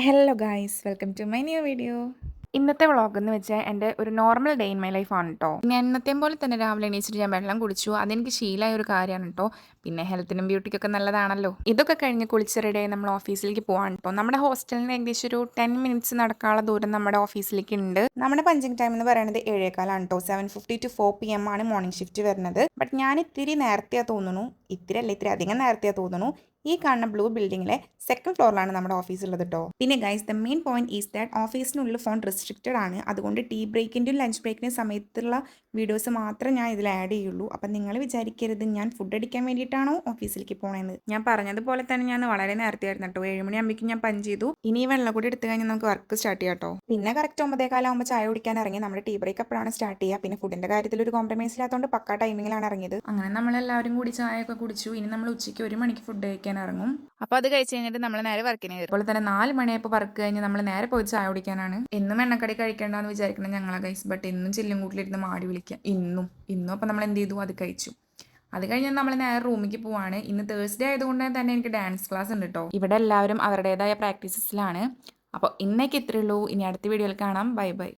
Hello guys, welcome to my new video. ഇന്നത്തെ vlog എന്ന് വെച്ചാൽ എൻ്റെ ഒരു normal day in my life ആണ് കേട്ടോ. ഞാൻ ഇന്നത്തെയും പോലെ തന്നെ രാവിലെ എണീച്ചിട്ട് ഞാൻ വെള്ളം കുടിച്ചു. അതെനിക്ക് ശീലമായ ഒരു കാര്യമാണ് കേട്ടോ. പിന്നെ ഹെൽത്തിനും ബ്യൂട്ടിക്കൊക്കെ നല്ലതാണല്ലോ. ഇതൊക്കെ കഴിഞ്ഞ് കുളിച്ച് റെഡിയായി നമ്മൾ ഓഫീസിലേക്ക് പോകാൻ കേട്ടോ. നമ്മുടെ ഹോസ്റ്റലിൽ നിന്ന് ഏകദേശം ഒരു 10 മിനിറ്റ്സ് നടക്കാനുള്ള ദൂരം നമ്മുടെ ഓഫീസിലേക്ക് ഉണ്ട്. നമ്മുടെ പഞ്ചിങ് ടൈം എന്ന് പറയുന്നത് 7:15 കേട്ടോ. 7:50 to 4 PM ആണ് മോർണിംഗ് ഷിഫ്റ്റ് വരുന്നത്. ബട്ട് ഞാൻ ഇത്തിരി നേരത്തെയാണ് തോന്നുന്നു. ഇത്തിരി അധികം നേരത്തെയാണ് തോന്നുന്നു. ഈ കാണുന്ന ബ്ലൂ ബിൽഡിങ്ങിലെ സെക്കൻഡ് ഫ്ലോറിലാണ് നമ്മുടെ ഓഫീസ് ഉള്ളത് കേട്ടോ. പിന്നെ guys, the main point is that ഓഫീസിനുള്ളിൽ ഫോൺ റെസ്ട്രിക്റ്റഡ് ആണ്. അതുകൊണ്ട് ടീ ബ്രേക്കിൻ്റെയും ലഞ്ച് ബ്രേക്കിൻ്റെയും സമയത്തുള്ള വീഡിയോസ് മാത്രമേ ഞാൻ ഇതിൽ ആഡ് ചെയ്യുള്ളൂ. അപ്പം നിങ്ങൾ വിചാരിക്കരുത് ഞാൻ ഫുഡ് അടിക്കാൻ വേണ്ടിയിട്ടാണോ ഓഫീസിലേക്ക് പോകണമെന്ന്. ഞാൻ പറഞ്ഞതുപോലെ തന്നെ ഞാൻ വളരെ നേരത്തെ ആയിരുന്നു കേട്ടോ. 7 മണിയാകുമ്പോഴേക്കും ഞാൻ പഞ്ച് ചെയ്തു. ഇനി ഈ വെള്ളം കൂടി എടുത്തു കഴിഞ്ഞാൽ നമുക്ക് വർക്ക് സ്റ്റാർട്ട് ചെയ്യാം കേട്ടോ. പിന്നെ കറക്റ്റ് 9:15 ചായ കുടിക്കാൻ ഇറങ്ങി. നമ്മുടെ ടീ ബ്രേക്ക് അപ്പോഴാണ് സ്റ്റാർട്ട് ചെയ്യുക. പിന്നെ ഫുഡിൻ്റെ കാര്യത്തിൽ ഒരു കോംപ്രമൈസ് ഇല്ലാത്തതുകൊണ്ട് പക്കാ ടൈമിങ്ങിലാണ് ഇറങ്ങിയത്. അങ്ങനെ നമ്മളെല്ലാവരും കൂടി ചായയൊക്കെ കുടിച്ചു. ഇനി നമ്മൾ ഉച്ചയ്ക്ക് 1 മണിക്ക് ഫുഡ് കഴിക്കാൻ ഇറങ്ങും. അപ്പോൾ അത് കഴിച്ച് കഴിഞ്ഞിട്ട് നമ്മൾ നേരെ വർക്കിന് കയറും. അതുപോലെ തന്നെ 4 മണിയായപ്പോൾ വർക്ക് കഴിഞ്ഞ് നമ്മൾ നേരെ പോയി ചായ കുടിക്കാനാണ്. എന്നും എണ്ണക്കടി കഴിക്കേണ്ടെന്ന് വിചാരിക്കണം ഞങ്ങളെ ഗൈസ്. ബട്ട് എന്നും ചില്ലും കൂട്ടിലിരുന്ന് മാടി വിളിക്കാം. ഇന്നും അപ്പോൾ നമ്മൾ എന്ത് ചെയ്തു, അത് കഴിച്ചു. അത് കഴിഞ്ഞ് നമ്മൾ നേരെ റൂമിലേക്ക് പോവാണ്. ഇന്ന് തേഴ്സ്ഡേ ആയതുകൊണ്ട് തന്നെ എനിക്ക് ഡാൻസ് ക്ലാസ് ഉണ്ട് കേട്ടോ. ഇവിടെ എല്ലാവരും അവരുടേതായ പ്രാക്ടീസസിലാണ്. അപ്പോൾ ഇന്നേക്ക് ഇത്രയേ ഉള്ളൂ. ഇനി അടുത്ത വീഡിയോയിൽ കാണാം. Bye bye.